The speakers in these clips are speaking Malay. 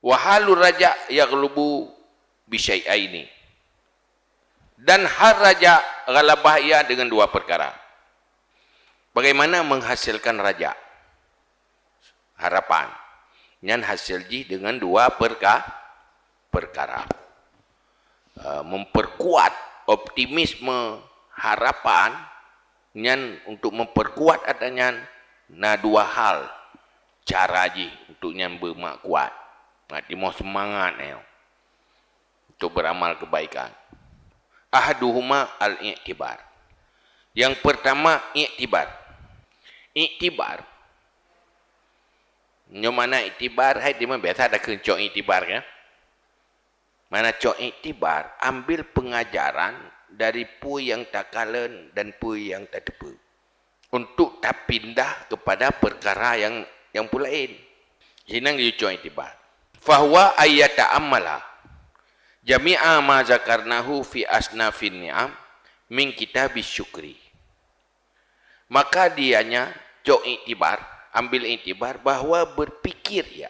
Wa halur raja yaghlubu bi syai'aini. Dan hal raja ghalabah ia dengan dua perkara. Bagaimana menghasilkan raja? Harapan. Nyan hasil ji dengan dua perkara. Memperkuat optimisme harapan nyan untuk memperkuat adanya dua hal cara ji untuk nyan bermak kuat. Nanti mau semangat untuk beramal kebaikan. Ahaduhuma al-i'tibar. Yang pertama i'tibar. I'tibar. Yang mana i'tibar? Hai dia biasa ada kencok i'tibar kan? Mana cok i'tibar? Ambil pengajaran dari pu yang tak kalen dan pu yang tak tepu. Untuk tak pindah kepada perkara yang pula lain. Jinang dia cok i'tibar. Fahuwa ayyata ammala. Jami'a ma zakarnahu fi asnafin ni'am min kitabis syukri. Maka dianya cok iktibar, ambil iktibar bahawa berpikir ya.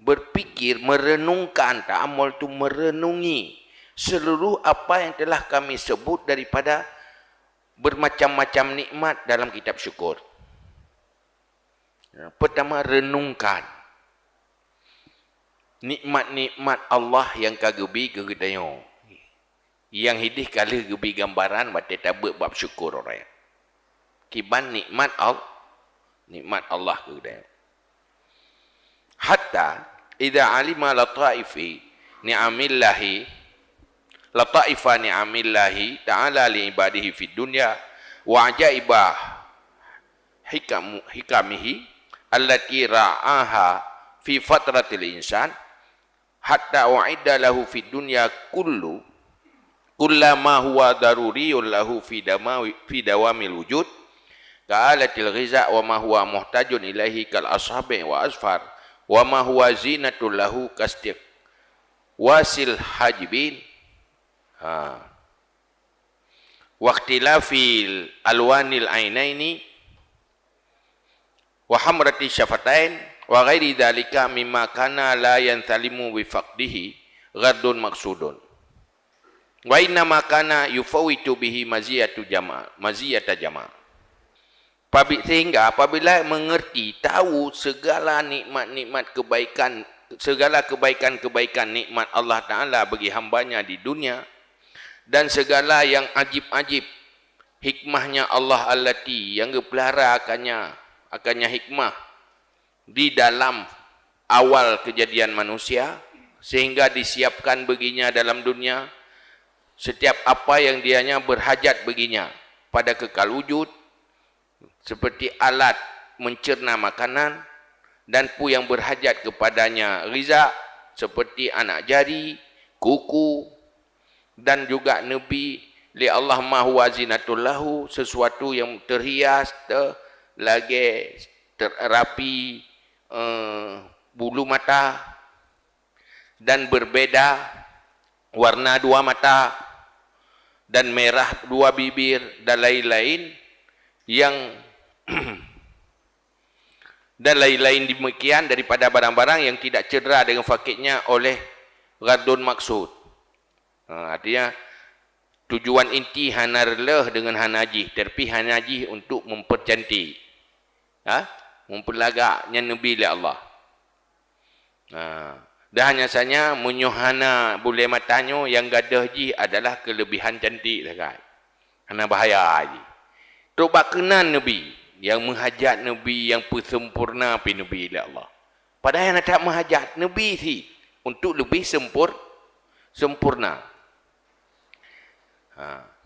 Berpikir, merenungkan, ta'amul itu merenungi seluruh apa yang telah kami sebut daripada bermacam-macam nikmat dalam kitab syukur. Pertama, renungkan nikmat-nikmat Allah yang kagebi kegedayo. Yang hidih kali gebi gambaran baca tabuk bab syukur orang. Kiban nikmat Allah kegedayo. Hatta idza alima lataifi ni'amillahi lataifa ni'amillahi ta'ala li ibadihi fid dunya wa ajaibah hikamihi allati ra'aha fi fatratil insan hatta wa'idda lahu fid dunya kullama huwa daruriyun lahu fi dawamil wujud ka'alatil ghiza wa ma huwa muhtajun ilaihi kal ashabi wa asfar wa ma huwa zinatul lahu kastiq wasil hajibin waqtilafil alwanil ainaini wa hamrati syafatain wa ghairi dzalika mimma kana la yantalimu bi faqdihi ghardun maksudun wa inna ma kana yufawitu bihi maziyata jama' sehingga apabila mengerti tahu segala nikmat-nikmat kebaikan, segala kebaikan-kebaikan nikmat Allah Ta'ala bagi hambanya di dunia dan segala yang ajib-ajib hikmahnya Allah allati yang gepelihara akannya hikmah di dalam awal kejadian manusia sehingga disiapkan baginya dalam dunia setiap apa yang dianya berhajat baginya pada kekal wujud seperti alat mencerna makanan dan pu yang berhajat kepadanya rizak seperti anak jari, kuku dan juga nabi li Allah ma huwa zinatul lahu sesuatu yang terhias lagi terapi bulu mata dan berbeda warna dua mata dan merah dua bibir dan lain-lain yang dan lain-lain demikian daripada barang-barang yang tidak cedera dengan fakirnya oleh ghardun maksud. Artinya tujuan inti hanarleh dengan hanaji, terpi hanaji untuk mempercantik, memperlagaknya Nabi oleh Allah. Dan hanya saja menyohana boleh matanya yang gadah ji adalah kelebihan cantik lah kan. Hana bahaya ji. Coba kenan Nabi yang menghajat Nabi yang sempurna pi Nabi oleh Allah. Padahal yang tak menghajat Nabi si untuk lebih sempurna.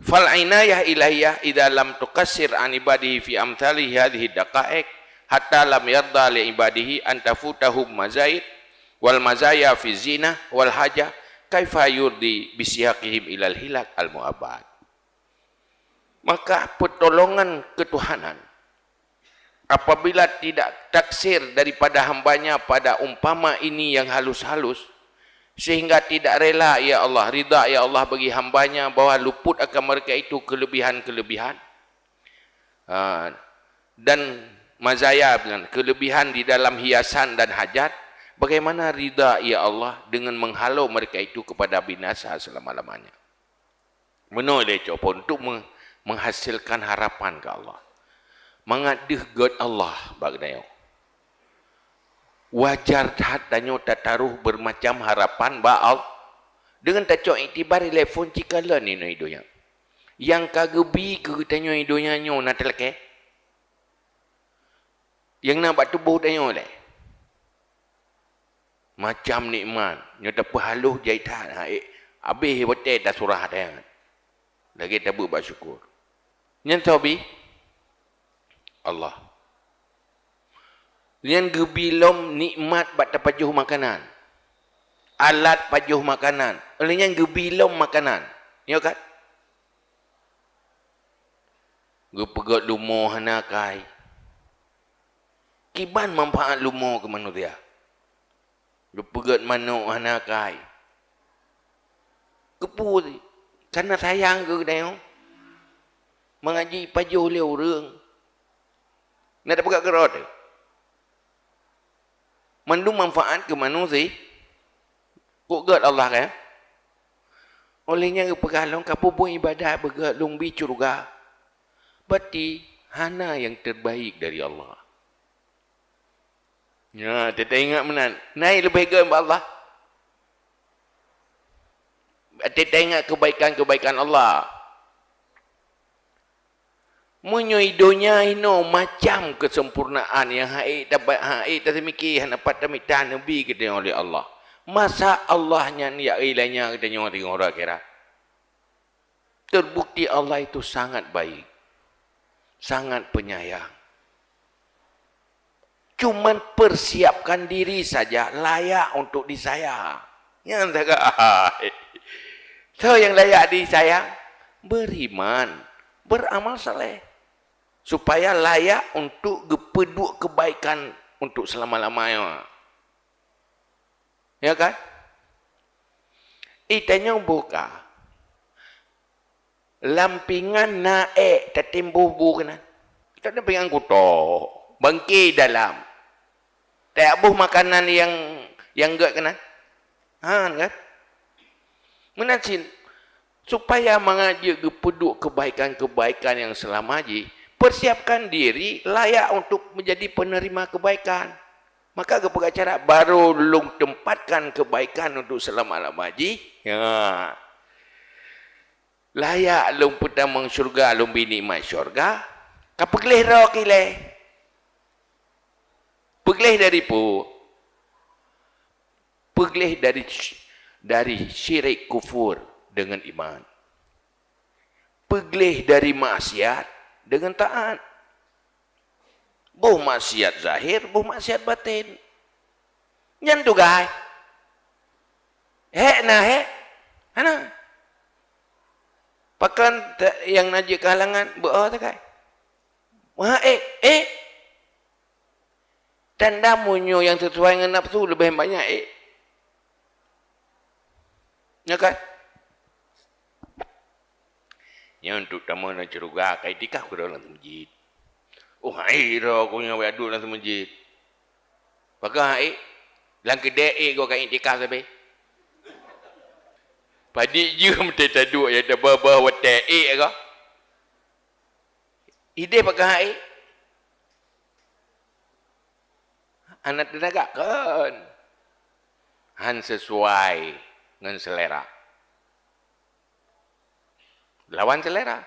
Fal inayah ilahiyah idza lam tuqassir an ibadihi fi amthali hadhihi daqa'iq hatta lam yarda li ibadihi an tafutahum mazaid wal mazaya fi zina wal haja kaifa yurdi bisyaqihim ilal hilak al mu'abbad. Maka pertolongan ketuhanan apabila tidak taksir daripada hambanya pada umpama ini yang halus-halus sehingga tidak rela ya Allah, ridha ya Allah bagi hambanya bahwa luput akan mereka itu kelebihan-kelebihan dan mazaya dengan kelebihan di dalam hiasan dan hajat Bagaimana ridha ya Allah dengan menghalau mereka itu kepada binasa selama-lamanya. Menoleh coba untuk menghasilkan harapan ke Allah. Mengadih God Allah bagnayo. Wajar tanyo tataruh bermacam harapan ba dengan taco itibar telefon cikala ni no idonya. Yang kagebi ke tanyo idonya nyo na teleke. Yang nak batu tubuh tanyo le. Macam nikmat, nyo tak haluh jaitan habis betul dah surah dah. Lagi tak bersyukur. Yang tabi Allah. Yang gebilom nikmat bat pajuh makanan. Alat pajuh makanan. Olehnya gebilom makanan. Ya kan? Gepegat lumo hanakai. Kiban manfaat lumo ke manusia. Gepegat manuk hanakai. Kepu karena sayang ke dayo. Mengaji pajuh leu reung. Nak dapat kerot. Mandu manfaat ke manusia. Kok gad Allah kan? Olehnya ke pegalong kapu pun ibadat begat lumbi curga. Berarti hana yang terbaik dari Allah. Ya, kita ingat menan. Naik lebih ke Allah. Kita ingat kebaikan-kebaikan Allah. Menyoidonya ino macam kesempurnaan yang haid dapat haid tak mikir dapat tamitan nabi kita oleh Allah. Masa Allahnya ni ilahnya kita tengok orang kira. Terbukti Allah itu sangat baik. Sangat penyayang. Cuman persiapkan diri saja layak untuk disayang. Yang tak so yang layak disayang beriman, beramal saleh. Supaya layak untuk gepeduk kebaikan untuk selama-lamanya. Ya kan? Itanya buka. Lampingan naik tertimbuh bukan? Tak ada pingang kuto. Bangki dalam. Tak abuh makanan yang gak kena. Kan? Menasin supaya mengajak gepeduk kebaikan-kebaikan yang selama ji. Persiapkan diri layak untuk menjadi penerima kebaikan. Maka kepada cara baru lung tempatkan kebaikan untuk selama-lama ji. Ya. Layak lung pertama syurga, lung binikmat syurga. Kapegleh rokile. Pegleh dari pegleh dari syirik kufur dengan iman. Pegleh dari maksiat dengan taat. Buh maksiat zahir, buh maksiat batin. Nyan tu guys. Hana. Pakan yang najik kalangan berah tak kai. Wah tanda munyo yang sesuai dengan nafsu lebih banyak Ya kan? Yang untuk tamu nak ceruga kai tikah ku dalam masjid. Oh hai ro ku nya adu dalam masjid. Pakai hai lang kedai go kai tikah sabe. Padi je mesti tadu ya dah bah wate ka. Ide pakai hai. Anak tenaga kan. Han sesuai dengan selera. Lawan selera.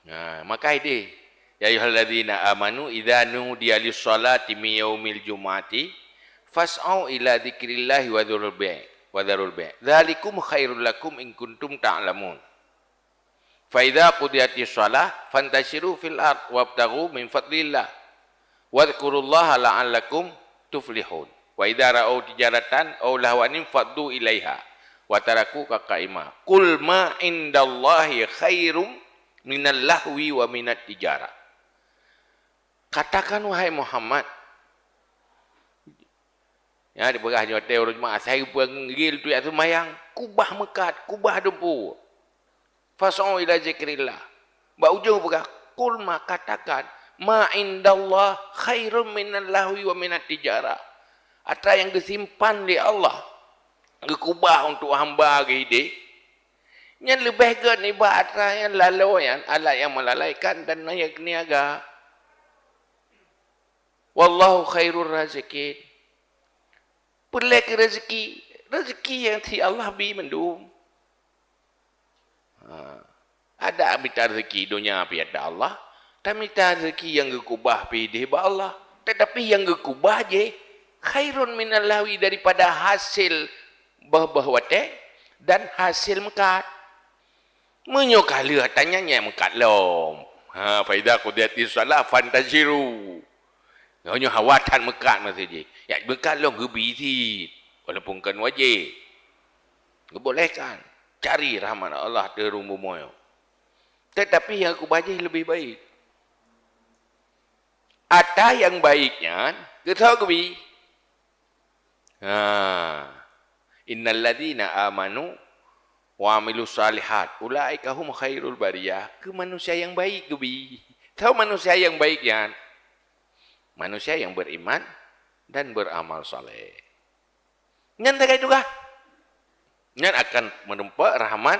Nah, maka ide ya ayyuhalladzina amanu idza nudiya lis-shalati min yaumil jumu'ati fas'au ila dzikrillahi wa dzarul bai'. Dzalikum khairul lakum in kuntum ta'lamun. Fa idza qudiyatis shalah fantashiru fil ard wabtaghu min fadlillah. Wadhkurullaha la'allakum tuflihun. Wa idza ra'au tijaratan aw lahwanin faddu ilaiha wa taraku kaqaima. Qul ma indallahi khairum minal lahwi wa minat tijara. Katakan wahai Muhammad. Ya di begah di hotel rumah saya panggil tu ya semayang kubah mekat, kubah debu. Fasau ila zikrillah. Ba ujung begah qul ma katakan Ma indallah khairun minal lahwi wa minat tijarah. Apa yang disimpan di Allah, dikubah untuk hamba hidup, yang lebih ke ibarat yang lalaian, alat yang melalaikan dan naik niaga. Wallahu khairur razikin. Pelak rezeki, rezeki yang si Allah beri mendum. Ada minta rezeki dunia pi ada Allah, tak minta rezeki yang gekubah pi di Allah. Tetapi yang gekubah je khairun minal lahwi, daripada hasil bahwate dan hasil mekat. Menyokala tanyanya mekat lom. Faidah qudiyati salah fantaziru. Hanya hawatan mekat masa je. Ya mekat lom gebi si. Walaupun kan wajib. Bolehkan cari rahmat Allah di rumah moyo. Tetapi yang aku baca lebih baik. Ada yang baiknya, kita gebi. Innal ladzina amanu wa amilus salihat ulaika hum khairul bariyah. Ke manusia yang baik gebi. Tahu manusia yang baik ya? Manusia yang beriman dan beramal saleh. Nyan tak itu kah? Nyan akan menempa rahmat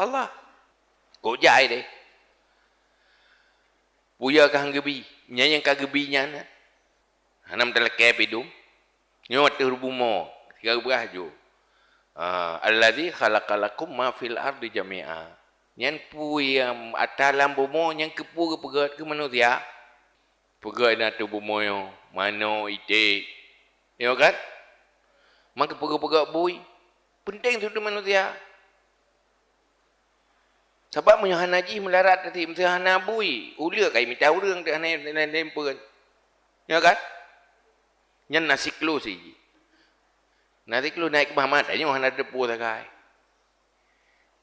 Allah. Kok jai deh. Puya kah gebi? Nyan yang kah gebinya na. Hanam telekep hidung. Nyot terbumo, tiga beraju. Alladzi khalaqalakum ma fil ardi jami'a. Yang yang atalam bumo yang kepu pegat ke manusia. Pegat na tu bumo yo, mano ite. Ya kan? Maka pegat bui. Penting tu manusia. Sebab menyohan haji melarat tadi menyohan bui. Ulia kai minta urang dak hana lempen. Ya kan? Yang nasi kelu sih. Nasi kelu naik ke Muhammad, hanya orang ada depu tak kai.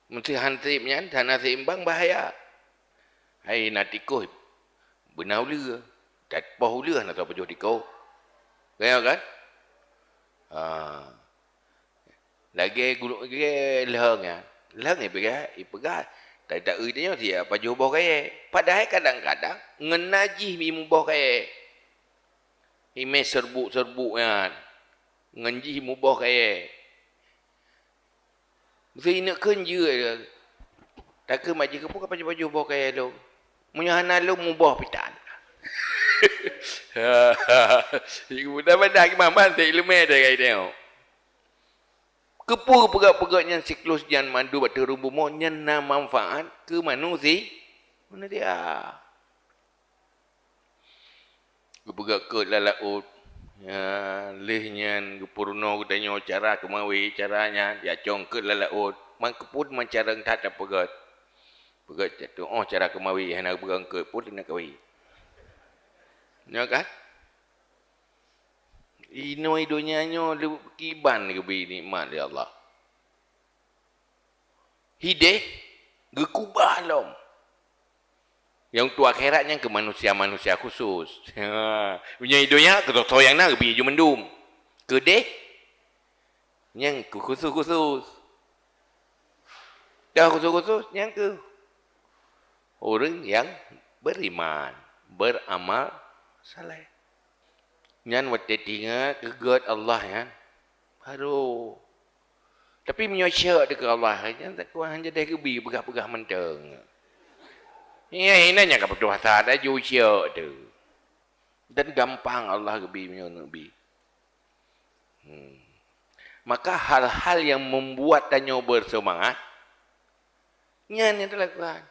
Mesti hantripnya, dan nasi imbang bahaya. Hai nati kau, benar ula, tak pah ula nak tahu apa jadi kau. Kaya kan? Lagi gulung lagi lehangnya, lehang ni pegang. Tak dia dia apa jubah kaya. Padahal kadang-kadang ngenaji mimubah kaya. Ime serbuk kan. Nganji mubah kaya. Mesti nak kenja. Tak ke maji ke pun baju mubah kaya lo. Menyahana lo mubah pitan. Mudah-mudahan kimaman tak ilmu ada kaya dia. Kepu pegat-pegatnya siklus jangan mandu batu rumbu mo nyana manfaat ke manusia. Mana dia? Gepegat ke lalaut, lehnya gepurno katanya cara kemawi caranya dia cong ke lalaut, mangkepun mancara tak ada pegat jatuh cara kemawi hana pegang ke pun nak kawi, ya kan? Ino idonya nyo kiban gebi nikmat ya Allah. Hideh gekubah lom. Yang tu akhiratnya ke manusia-manusia khusus. Punya hidupnya ke toto yang nak lebih hijau mendum. Kedeh yang khusus-khusus. Dah khusus-khusus yang ke orang yang beriman, beramal saleh. Yang waktu tinggal kegat Allah ya. Baru. Tapi menyosyak dekat Allah. Yang tak kuat hanya dah kebi pegah-pegah menteng. Ya, ini nya kepada hasa ada jujur tu. Dan gampang Allah kebi punya nabi. Maka hal-hal yang membuat danyo bersemangat nyan yang dilakukan.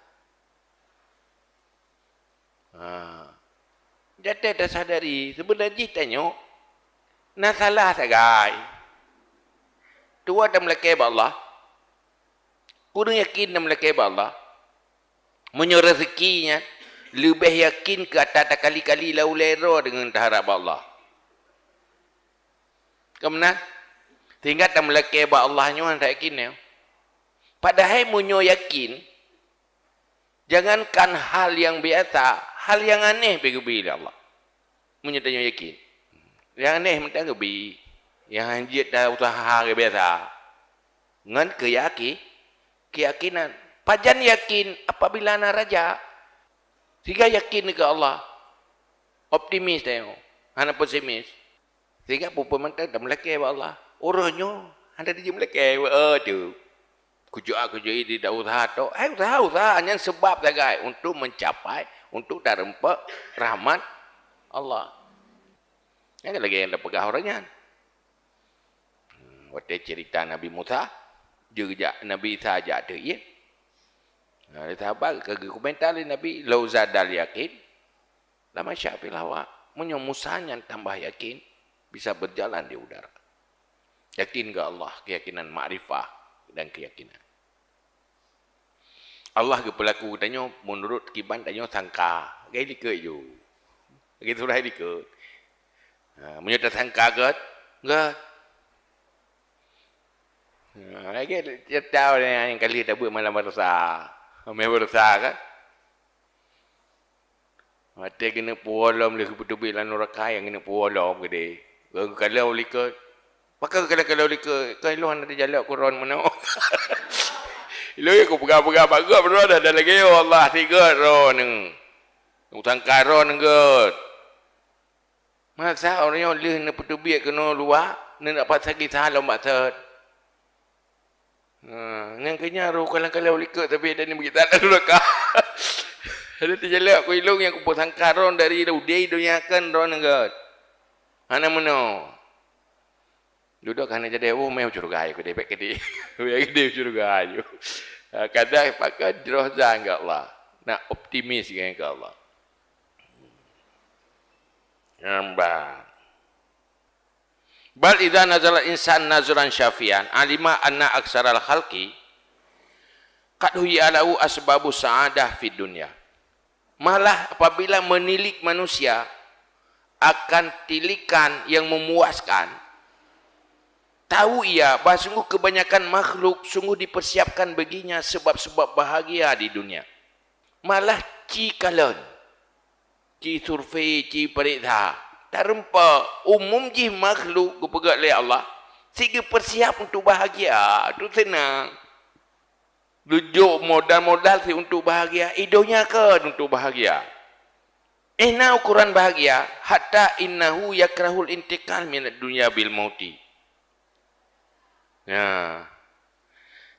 Jadi dah sadari sebenarnya danyo na salah sagai. Tua dah melaki Allah. Kudu yakin dah melaki Allah. Menyo rezekinya lebih yakin ke atas kali-kali laulero dengan harap Allah. Kemudian sehingga tak melaki Allah nyo tak yakin ya. Padahal menyo yakin jangankan hal yang biasa, hal yang aneh bagi Allah. Menyo tanya yakin. Yang aneh minta gebi. Yang anjir dah usaha ke biasa. Ngan keyakinan. Pajan yakin apabila anak raja. Sehingga yakin ke Allah. Optimis tengok. Hana pesimis. Sehingga pupu mentah dah melakai wa Allah. Orangnya anda dia melakai wa tu. Kujua ini dah usaha tu. Usaha hanya sebab saja untuk mencapai, untuk darempak rahmat Allah. Yang lagi yang dah pegang orangnya. Waktu cerita Nabi Musa, juga Nabi Isa aja ada ya. Nah, sahabat ke komentar Nabi, lau zadal yakin, lama syafil hawa. Punya Musa yang tambah yakin, bisa berjalan di udara. Yakin ke Allah, keyakinan ma'rifah dan keyakinan. Allah ke pelaku tanya, menurut kiban tanya sangka. Gaya dikut je. Gaya surah dikut. Menyata sangka ke? Enggak. Lagi dia tahu yang kali tak buat malam bersa. Malam bersa kan? Mata kena pualam lagi betul-betul lan neraka yang kena pualam ke dia. Kalau lika maka kalau lika kalau anda jalan Quran mana? Lu aku pegang-pegang bagus bro dah lagi Allah tiga ro neng. Utang karo neng god. Masa orang yang leh nak betul-betul kena luar nak dapat sakit salam batat. Yang kenya ro kalau lika tapi ada ni begitu ada neraka. Ada terjelak aku ilung yang aku sangka ron dari udai dunyakan ron enggak. Ana meno. Duduk kana jadi mau curiga aku debek ke dia. Dia curiga ayo. Kadang pakai roza enggak Allah. Nak optimis dengan Allah. Nampak. Bal idza nazala insan nazuran syafian alima anna aksaral khalqi qad huyalahu asbabu sa'adah fid dunya. Malah apabila menilik manusia akan tilikan yang memuaskan, tahu ia bahawa sungguh kebanyakan makhluk sungguh dipersiapkan baginya sebab-sebab bahagia di dunia. Malah ci kalon, ci survei, ci periksa, tak rempak umum je makhluk kepegat oleh Allah, sehingga persiap untuk bahagia, itu senang. Duduk modal-modal si untuk bahagia, idonya ke untuk bahagia. Ina ukuran bahagia, hatta innahu yakrahul intikal minad dunya bil mauti. Ya.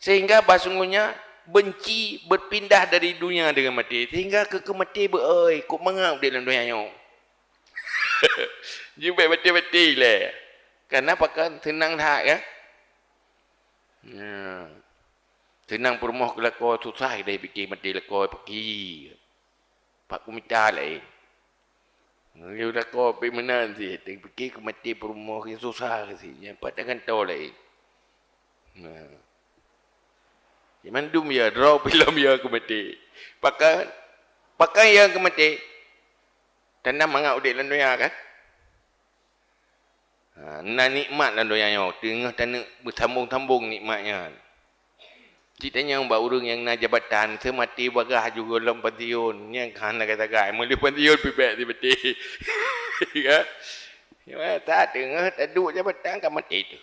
Sehingga basungnya benci berpindah dari dunia dengan mati, sehingga ke mati beoi, kok mengap di dalam dunia nyo. Jumpa mati-mati le. Kenapa kan tenang tak ya? Ya. Senang permoh ke lakor susah dia fikir mati lakor pergi. Pak kumita lain. Dia lakor pergi mana sih? Dia fikir ke mati permoh yang susah sih. Yang patahkan tahu lain. Nah. Mandum ya, draw film ya ke mati. Pakai yang ke mati. Tanda mangak udik dalam dunia kan? Nah nikmat dalam dunia nyo. Tengah tanda bersambung-sambung nikmatnya. Ceritanya mbak urung yang nak jabatan semati bagah juga dalam pensiun yang kan nak kata gai mula pensiun pibek tiba-tiba ya tak tengah tak duduk jabatan kan mati tu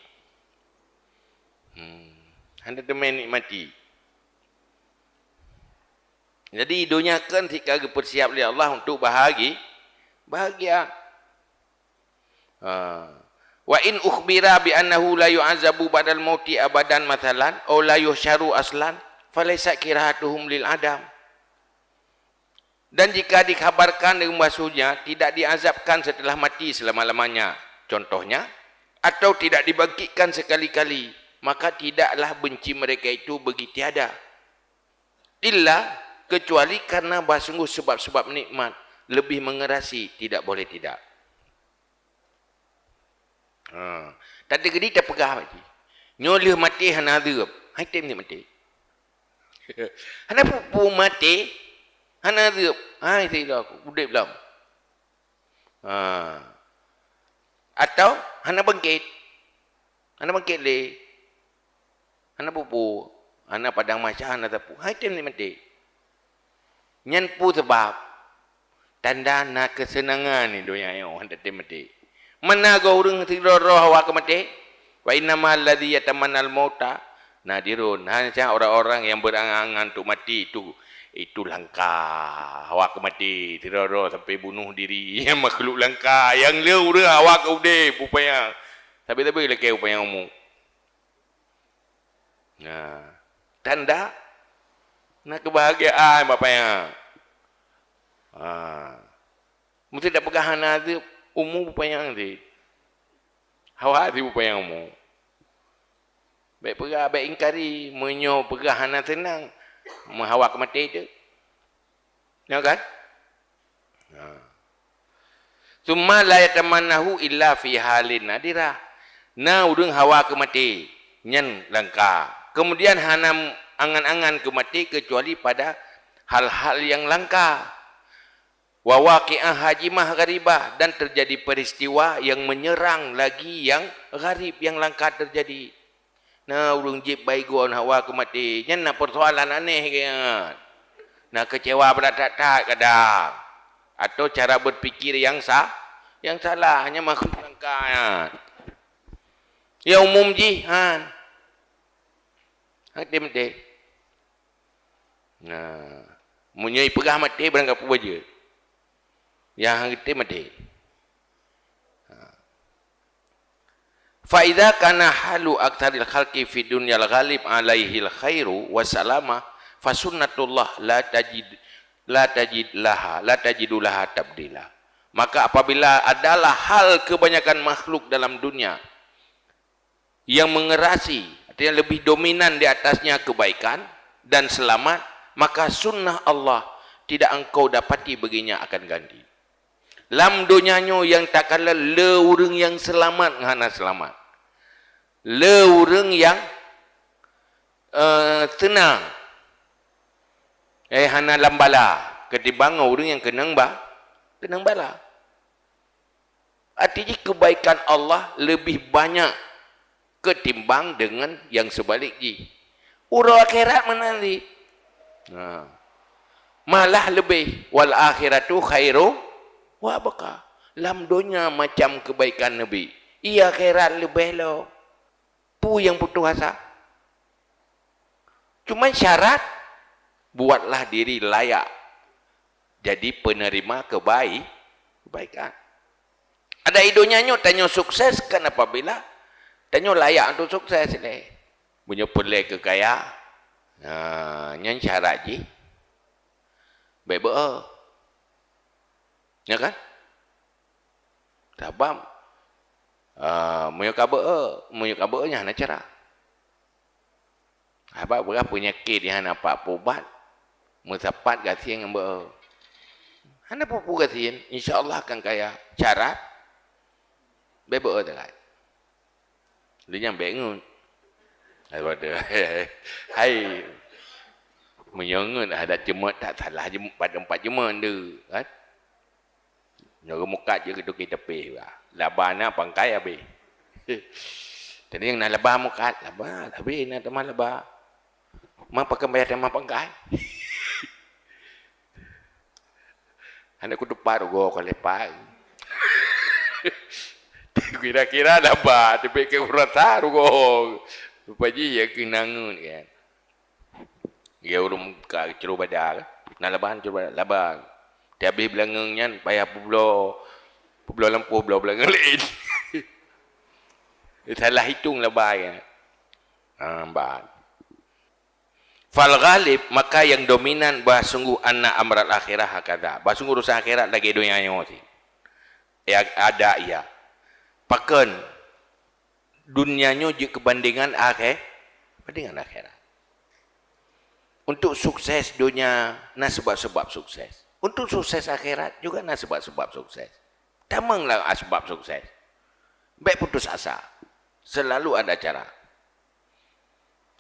anda teman nikmati jadi dunyakan jika bersiap oleh Allah untuk bahagia wa in ukhbira bi annahu la yu'azabu ba'dal mauti abadan mathalan aw la yuhsyaru aslan falaysa kirahatuhum lil adam. Dan jika dikabarkan dengan bahasanya tidak diazabkan setelah mati selama-lamanya contohnya atau tidak dibangkitkan sekali-kali maka tidaklah benci mereka itu bagi tiada illa kecuali karena sungguh sebab-sebab nikmat lebih mengerasi tidak boleh tidak. Tak ada gedi tak pegah mati. Nyoleh mati hana adab. Hai time ni mati. Hana pupu mati hana adab. Hai saya aku udip belum. Atau hana bangkit. Hana bangkit le. Hana pupu, hana padang macam hana tapu. Hai time ni mati. Nyan pu sebab tanda nak kesenangan ni dunia yo handa time mati. Mana kau orang tidur roh awak mati? Wa innamal ladzi yatamannal mauta nadirun. Hanya orang-orang yang berangan-angan untuk mati itu Itu langka. Awak mati. Tidak sampai bunuh diri. Yang makhluk langka. Yang leu dia awak udah upaya. Tapi lagi upaya umum. Nah, tanda nak kebahagiaan bapaknya. Mesti tak pegang anak tu umum upaya nanti. Awak tu upaya umum. Baik pegah, baik ingkari, menyo pegah anak tenang. Mahawak mati tu. Ya kan? Summa la yatamannahu illa fi halin nadirah. Na udung hawa ke mati. Nyen langka. Kemudian hanam angan-angan ke mati kecuali pada hal-hal yang langka. Wa waqi'ah hajimah gharibah. Dan terjadi peristiwa yang menyerang lagi yang gharib, yang langka terjadi. Nah, urung jip baigon hawa ke mati. Nyen nak persoalan aneh kaya. Nah, kecewa berat-berat kadang. Atau cara berpikir yang salah. Hanya makhluk langka. Ya umum jihan. Mati. Nah, munyai pegah mati berangkat apa je. Yang hati mati. Fa idza kana halu aktsaril khalqi fi dunyal ghalib alaihil khairu wassalama fa sunnatullah la tajidu laha tabdila. Maka apabila adalah hal kebanyakan makhluk dalam dunia yang mengerasi, artinya lebih dominan di atasnya kebaikan dan selamat, maka sunnah Allah tidak engkau dapati baginya akan ganti. Lam dunianyo yang tak kala le urang yang selamat ngana selamat. Le urang yang tenang. Hana lambala ketimbang orang yang kenang bala. Artinya kebaikan Allah lebih banyak ketimbang dengan yang sebaliknya. Urang akhirat menanti. Malah lebih wal akhiratu khairu wa abqa. Lam dunia macam kebaikan Nabi. Ia akhirat lebih lo. Pu yang putus asa. Cuma syarat buatlah diri layak jadi penerima kebaikan. Ada idonya nyo tanya sukses kan apabila tanya layak untuk sukses ni. Punya pelai ke kaya. Nyan syarat je. Baik ber. Ya kan? Tabam. Munya kabarnya hana cara. Apa berapa penyakit yang hana pak pubat. Musapat gasian yang ber. Hana pupu gasian. InsyaAllah akan kaya syarat. Baik ber tak. Dia yang bangun. Hai. Menyongun ada jemaat tak salah jemaat pada 4 jemaat tu. Kan? Nyara mukat je kita tepi. Labana pangkai habis. Tadi yang nak labah mukat. Labah. Habis nak teman labah. Mak pakai bayar teman pangkai. Anak ku depan go kalau lepas. Kira-kira labah. Tapi ke urata go. Rupaji ya kenangun kan. Ya urung ka ceru badar. Nak labah ceru badar. Labah. Dia habis belangangnya payah publo lampu belang lain. Salah hitung labah ya. Bad. Fal ghalib maka yang dominan bah sungguh anna amral akhirah hakada. Bah sungguh urusan akhirat lagi dunia nyo si. Ya ada ya. Paken dunianyo je kebandingan bandingan akhirat. Untuk sukses dunia na sebab-sebab sukses. Untuk sukses akhirat juga na sebab-sebab sukses. Tamanglah asbab sukses. Baik putus asa. Selalu ada cara.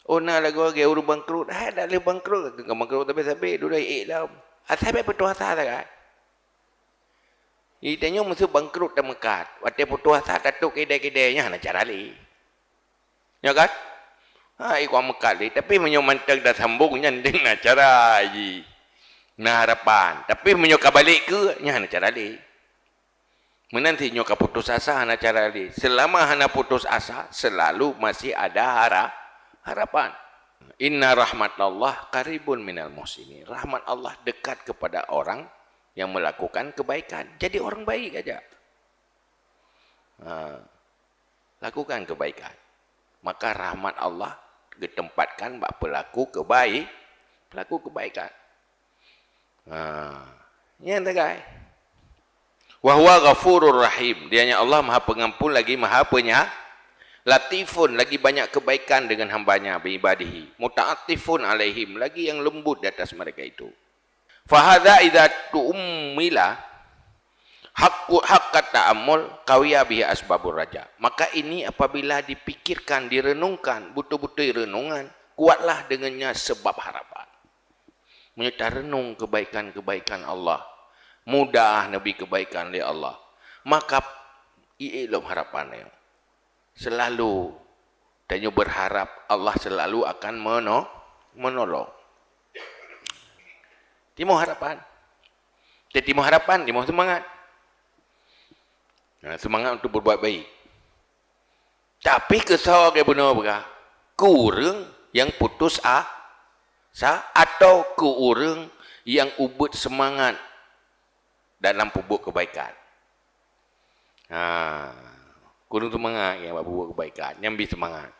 Oh nak lagu lagi urus bangkrut. Dah le bangkrut. Ke bangkrut tapi dulu lah. Asal baik putus asa tak kan? Itanya mesti bangkrut dah mekat. Waktu putus asa katuk kedai-kedainya nak cara li. Ya kan? Ikut mekat li. Tapi menyomantang dah sambungnya dengan cara ji. Nah harapan. Tapi menyoka balik ke? Nya nak cara li. Menanti nyoka putus asa hana cara li. Selama hana putus asa, selalu masih ada harapan. Inna rahmatallah qaribun minal muhsinin. Rahmat Allah dekat kepada orang yang melakukan kebaikan. Jadi orang baik aja. Lakukan kebaikan. Maka rahmat Allah ditempatkan bak pelaku kebaikan. Yang tegai. Wa huwa ghafurur rahim. Dianya Allah Maha Pengampun lagi Maha Latifun, lagi banyak kebaikan dengan hambanya biibadihi. Muta'atifun alaihim, lagi yang lembut di atas mereka itu. Fahadha idza tu'mila haqqa ta'ammul qawiya bihi asbabur raja. Maka ini apabila dipikirkan, direnungkan, betul-betul renungan, kuatlah dengannya sebab harapan. Menyerta renung kebaikan-kebaikan Allah. Mudah Nabi kebaikan oleh Allah. Maka ilmu harapannya. Selalu dan berharap Allah selalu akan menolong. Timur harapan. Timur harapan, timur semangat. Semangat untuk berbuat baik. Tapi kesal ke benar berkah. Kurang yang putus asa atau kurang yang ubud semangat dalam pupuk kebaikan. Kurang semangat yang buat kebaikan, nyambi semangat.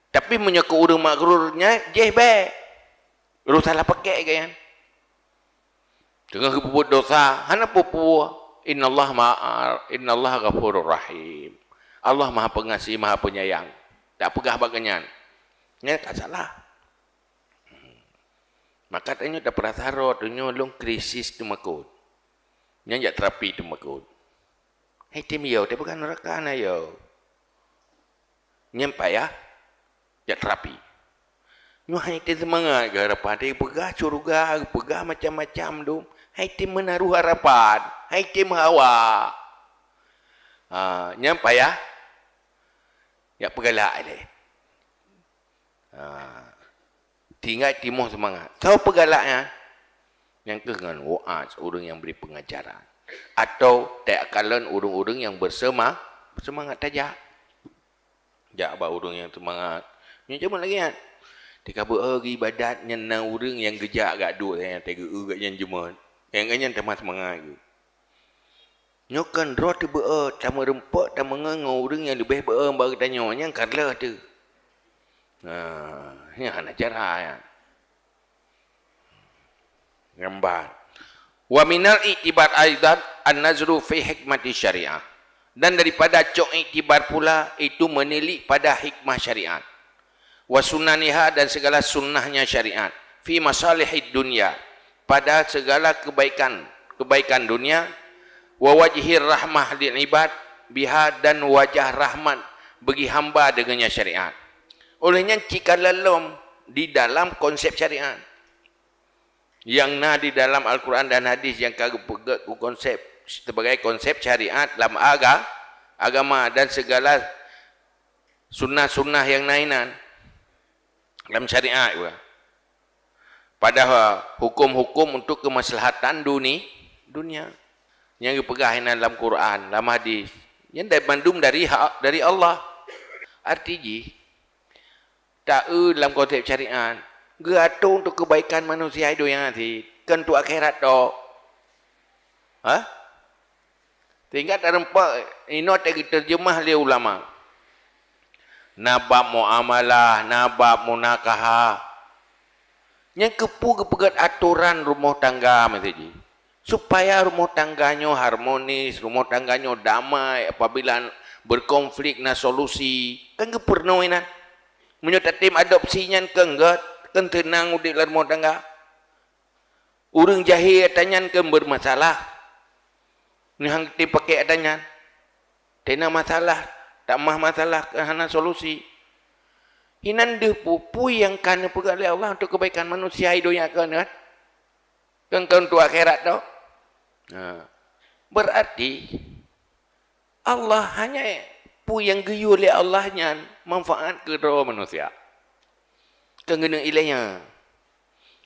Tapi menyokong urang makrurnya, baik. Urang salah pakai kan. Dengan berbuat dosa, hana pupu. Innallaha ghafurur rahim. Allah Maha Pengasih, Maha Penyayang. Tak pegah baganyan. Nya tak salah. Maka tanya tak perasaro, tanya long krisis tu makut. Nya jak terapi tu makut. Hei tim yo, dia bukan neraka na yo. Nyampai ya, jak terapi. Nyu hai tim semangat ke harapan, dia pegah curuga, pegah macam-macam tu. Hai tim menaruh harapan, hai tim hawa. Nyampai ya, jak pegalak dia. Tinggal timuh semangat. Tahu pegalaknya? Yang dengan wa'az, orang yang beri pengajaran. Atau tak kalan urung-urung yang bersemangat saja. Jak abah urung yang semangat. Yang cuma lagi kan. Dia kata ibadat nyana urung yang gejak agak duk saya tega agak yang cuma. Yang kanyan tambah semangat ke. Nyokan roh tu sama rempak sama ngau urung yang lebih baru tanya yang karla tu. Ini anak cara ya. Gambar. Wa minal i'tibar aidan an-nazru fi hikmati syariah. Dan daripada cok i'tibar pula itu menilik pada hikmah syariat. Wa sunaniha dan segala sunnahnya syariat. Fi masalihid dunia. Pada segala kebaikan dunia. Wa wajhir rahmah lil ibad biha dan wajah rahmat bagi hamba dengannya syariat. Olehnya jika lelom di dalam konsep syariat. Yang di dalam Al-Quran dan hadis yang kagak konsep sebagai konsep syariat dalam agama dan segala sunnah-sunnah yang lainan dalam syariat juga. Pada hukum-hukum untuk kemaslahatan dunia yang dipegang dalam Quran, dalam hadis, yang dibandung dari Allah. Artinya tak dalam konsep syariat gato untuk kebaikan manusia hidup yang nanti kan untuk akhirat tu. Tinggal terempak ini terjemah oleh ulama. Nabab muamalah, nabab munakahah. Yang kepegat aturan rumah tangga mesti. Supaya rumah tangganya harmonis, rumah tangganya damai apabila berkonflik na solusi. Kan kepernuinan. Menyerta tim adopsinya kenggat. Kan tenang di dalam rumah tangga. Orang jahil tanya kan bermasalah. Ni hang tim pakai tanya. Tena masalah, tak mah masalah kerana solusi. Hinan pupu yang kana pegang oleh Allah untuk kebaikan manusia hidupnya kan. Kan untuk akhirat tu. Berarti Allah hanya pu yang geyu oleh Allahnya manfaat ke roh manusia. Kan kena ilainya.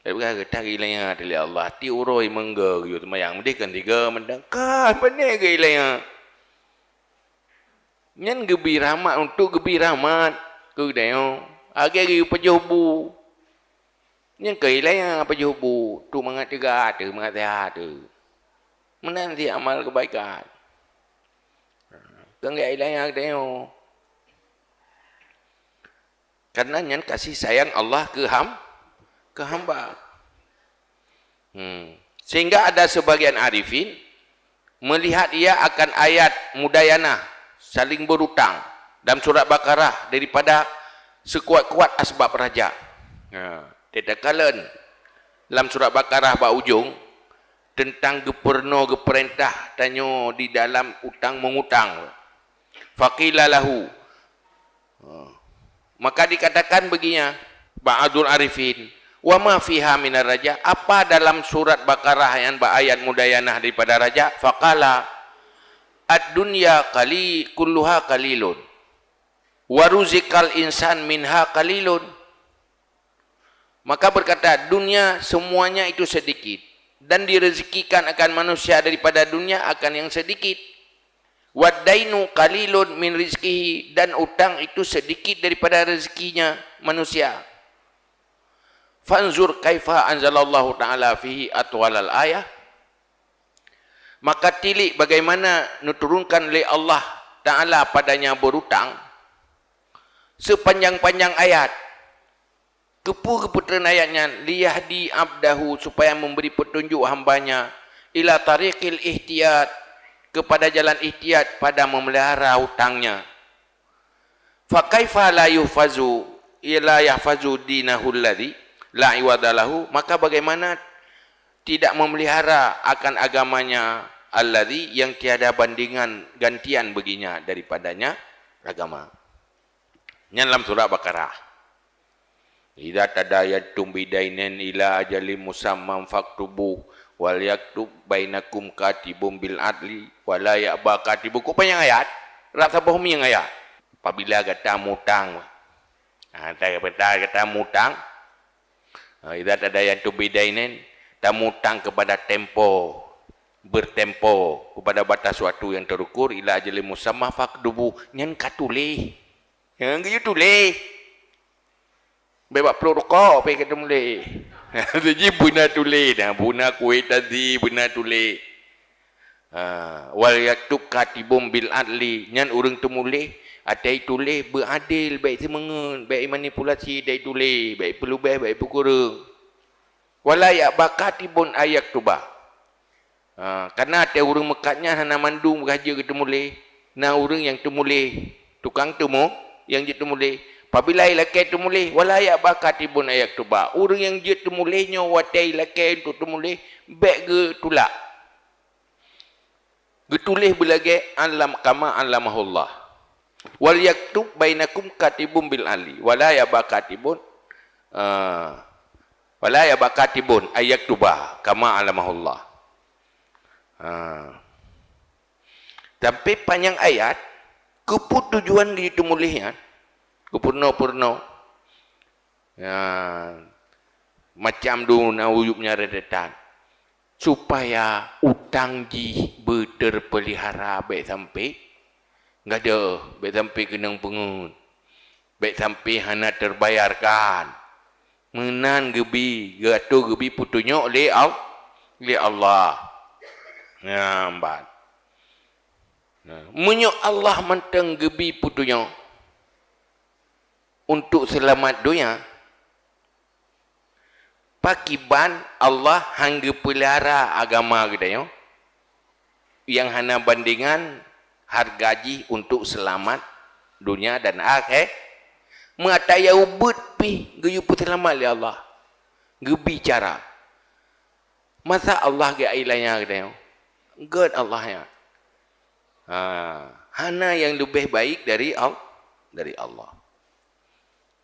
Dia berkata, tak ilainya dari Allah. Ti uroi mengga gitu semayang. Dia kan tiga mendang. Kan benar ke ilainya. Nyan gebi rahmat untuk gebi rahmat. Ke dia. Agi pejuh bu. Yang kehilangan apa jubu tu mengatakan tu mengatakan tu. Menanti amal kebaikan. Kenggak hilang tengok. Karena yang kasih sayang Allah ke hamba. Sehingga ada sebagian arifin melihat ia akan ayat mudayanah saling berutang dalam surat Baqarah daripada sekuat-kuat asbab raja. Tetakalan dalam surat Baqarah bak ujung tentang geperintah tanyo di dalam utang mengutang. Faqila lahu. Maka dikatakan begini ba'dul arifin, wa ma fiha minar raja, apa dalam surat Baqarah yang ayat mudayanah daripada raja? Faqala ad-dunya kulluha qalilun wa ruzikal insan minha qalilun. Maka berkata, dunia semuanya itu sedikit dan direzekikan akan manusia daripada dunia akan yang sedikit. Wadainu qalilun min rizkihi, dan utang itu sedikit daripada rezekinya manusia. Fanzur kaifa anzalallahu ta'ala fihi atwalal ayah. Maka tilik bagaimana nuturunkan oleh Allah Ta'ala padanya berutang sepanjang-panjang ayat. Kepu-keputeran ayatnya, liyahdi abdahu, supaya memberi petunjuk hambanya, ila tariqil ihtiyat, kepada jalan ihtiyat pada memelihara hutangnya. Fa kaifa la yufazu ila yahfazu dinahu alladhi la iwadalahu, maka bagaimana tidak memelihara akan agamanya alladhi, yang tiada bandingan gantian baginya daripadanya agama. Dalam surah Baqarah, idza tadayatum bidainin ila ajalin musamman faktubu wal yaktub bainakum katibum bil adli wala ya'ba katibu. Kau panjang ayat, rasa bohong yang ayat. Apabila kata mutang, kata mutang, idza tadayatum bidainin, tamutang kepada tempo, bertempo kepada batas waktu yang terukur, ila ajalin musamma faktubu, nyan katulih, yang gitu tulih. Bebak peluk rokok, pergi kata mulai. Jadi buna tulis. Buna kuih tadi, buna tulis. Wal yaktub katibum bil adli. Nyan orang tu mulai. Atai tulis beradil, baik semangat, baik manipulasi, baik tulis, baik pelubah, baik pukurung. Walayak bakatibun ayak tubah. Karena ada orang mekatnya, hana mandung raja kita mulai. Nah orang yang tu mulai, tukang temu, yang dia tu mulai. Apabila ilakai tu mulih, walayak bakatibun ayak tuba. Orang yang dia tu mulihnya, watai ilakai untuk tu mulih, baik ke tulak. Getulih belagi alam kama alamahullah. Wal yaktub bainakum katibun bil ali. Walayak bakatibun, walayak bakatibun ayak tuba kama alamahullah. Tapi panjang ayat, keputujuan dia tu mulihnya, kepurno-purno. Macam tu na uyupnya redetan. Supaya utang ji berterpelihara baik sampai enggak ada, baik sampai kenang pengun. Baik sampai hana terbayarkan. Menan gebi, gatu gebi putunya oleh Allah. Nambat. Menyok Allah menteng gebi putunya untuk selamat dunia, pakiban Allah hangga pelihara agama kita yang hana bandingan hargaji untuk selamat dunia dan akhir. Mengataya ubud pi geyu selamat li Allah, gebicara masa Allah ke ilahnya kita God Allahnya. Hana yang lebih baik dari Allah.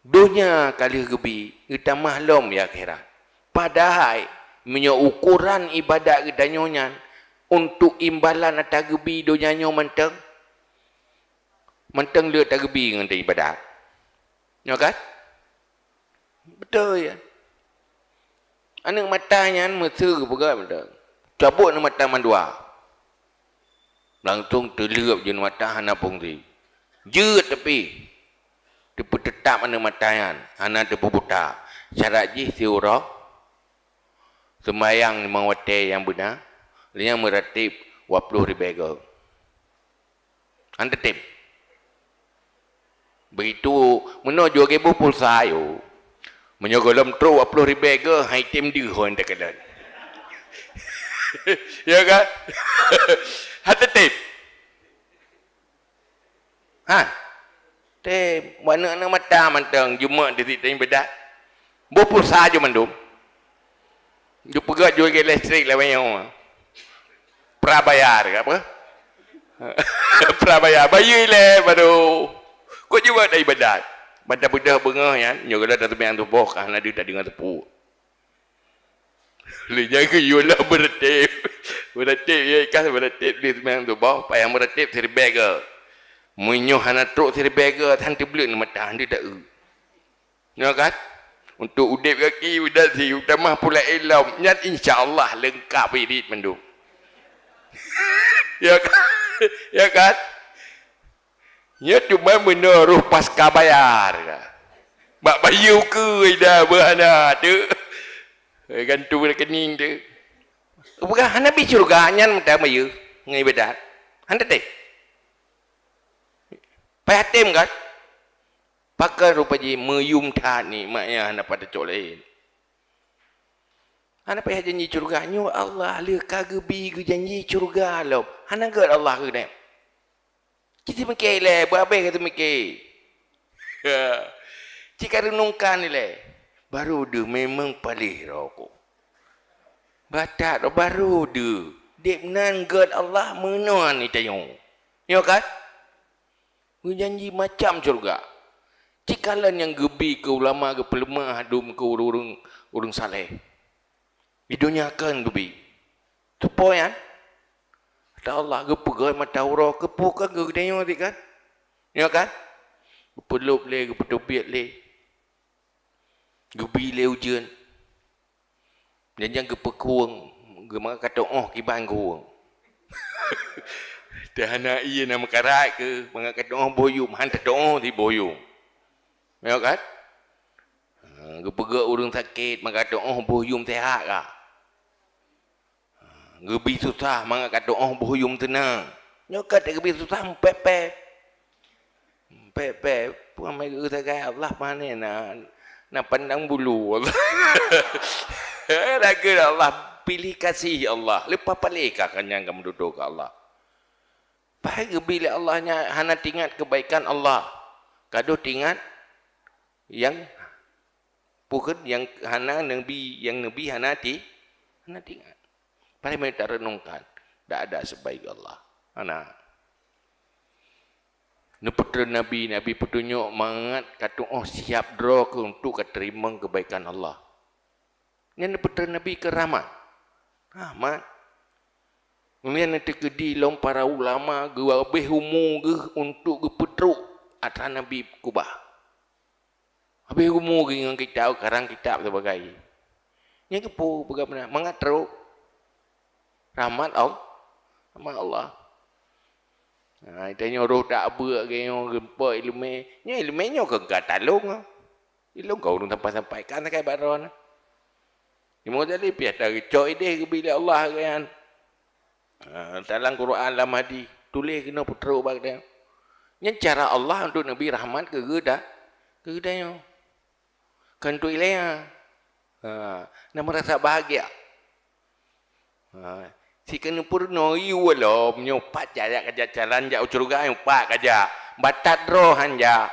Dunia kali gebi kita mahlum ya akhirat. Padahal menyo ukuran ibadat kita nyonya untuk imbalan atas gebi dunia nyo menteng le atas gebi dengan ibadat. Nyo kan? Betul ya. Anak matanya mesra pegang betul. Cabut nak mata mandua. Langsung terlihat je mata hana pungri. Jeut tepi. Dia tetap mana matayan, anak dia buta. Syarat ji tiurah. Sembahyang lima waktu yang benar. Yang meratib 20 ribu. Anda tim. Begitu menuju ribu pulsa ayo. Menyogolam tru 20 ribu hai tim dia anda kadan. Ya kan? Hati tim. Ha? Tim. Mana nak mata mantang Jumat di situ bedak. Pulsa aja mandum. Dia pegat jual elektrik lah banyak. Prabayar ke apa? Prabayar. Bayar lah baru. Kau juga ada ibadat. Baca budak bengah ya. Nyogolah tak tepian tu boh. Kerana dia tak dengar tepu. Lepas ke yolah beratip. Beratip ya. Ikan beratip di tepian tu boh. Payah beratip seri bega. Menyuh anak truk seri bega. Hantu belut nama tahan dia tak. Ya kan? Untuk udip kaki udah si utama pula ilmu nyat insya-Allah lengkap irit mendung. Ya kan? Ya kan? Ya cuma menaruh pasca bayar. Bak bayu ke dah berhana tu. Gantu rekening tu. Bukan hana bi surga nyan minta bayu ngai bedat. Handa teh. Payatem kan? Pakai rupa je meyum tat ni maknya hana pada cok lain. Hana payah janji curga nyu Allah le kagebi ke janji curga lo. Hana gad Allah ke dem. Kita mikir le babe kata mikir. Jika renungkan ni le baru dia memang paling rokok. Batat baru dia. Dek nan gad Allah menon ni tayong. Ya kan? Janji macam curga. Cikalan yang gebi ke ulama ke pelemah dum ke urung saleh. Hidunya kan gebi. Tu poin kan? Kata Allah ke pegai mata urah ke pukan ke gedeyo tadi kan? Ya kan? Pelup le ke pedopiat le. Gebi le ujian. Jangan ke pekuang. Gemang kata oh kiban kuang. Dah nak iya nama karat ke mengangkat doa boyum hantar doa di boyum. Ya kan? Gepegak orang sakit mengangkat doa boyum sehat kah? Gebi susah mengangkat doa boyum tenang. Ya kan gebi susah pepe. Pepe puan mai ke Allah mana nak pandang bulu Allah. Raga Allah pilih kasih Allah. Lepas palikah kan yang kamu duduk ke Allah. Baik bila Allahnya hana tingat kebaikan Allah. Kado tingat yang bukan yang hana nabi hana tingat. Pada mereka renungkan, tak ada sebaik Allah. Hana. Neputra nabi petunjuk mangat kata oh siap draw ke untuk terima kebaikan Allah. Yang neputra nabi keramat. Rahmat. Kemudian nanti kedi long para ulama gua behumu ge untuk ge petruk atas Nabi Kubah. Habis humu ge dengan kitab karang kitab sebagai. Yang kepo bagaimana mengatruk rahmat Allah. Rahmat Allah. Nah, itanya roh tak buat ge gempa ilmu. Nya ilmunya ke gatalung. Ilmu kau orang sampai-sampaikan kai baron. Imo tadi piat dari coy deh bila Allah kan. Dalam Quran dalam hadis tulis kena putra bag dia. Yang cara Allah untuk Nabi rahmat ke geda. Ke gedanya. Kan tu ilaya. Nak merasa bahagia. Si kena purno iu lo menyopat jaya kerja jalan jauh curga nyopat kerja. Batat rohan ja.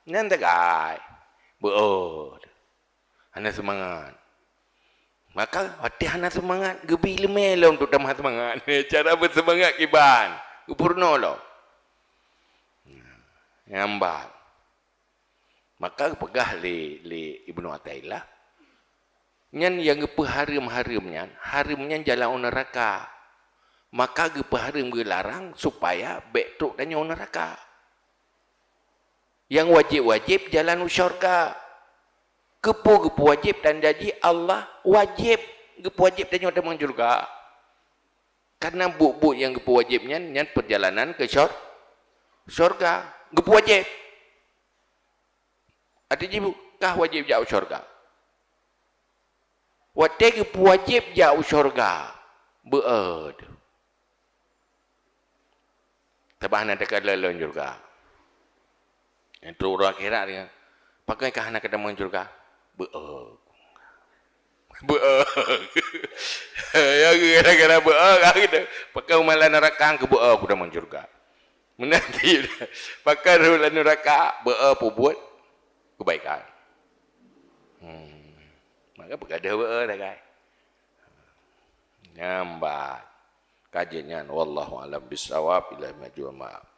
Nanti kai. Beul. Hana semangat. Maka hati hana semangat gebi lemelo untuk tambah semangat. Cara bersemangat kiban. Purno lo. Ngambal. Maka pegah le Ibnu Athaillah. Nyan yang gepe harim-harimnya, harimnya jalan neraka. Maka gepe harim gelarang supaya betuk dan neraka. Yang wajib-wajib jalan syurga. Gepu wajib dan jadi Allah wajib gepu wajib dan nyata menjurga. Karena buk-buk yang gepu wajibnya nyan perjalanan ke syurga. Gepu wajib. Artinya kah wajib jauh syurga. Waktu ke wajib jauh syurga. Bead. Tabah nak dekat lelon syurga. Itu orang akhirat dia. Pakai kahana kena syurga. Bead. Bead. Ya kena bead. Pakai umalan neraka ke bead aku dah syurga. Menanti pakai umalan neraka bead pun buat kebaikan. Maka bergadah bead dah guys. Nyambat kajian wallahu alam bisawab ila majul maaf.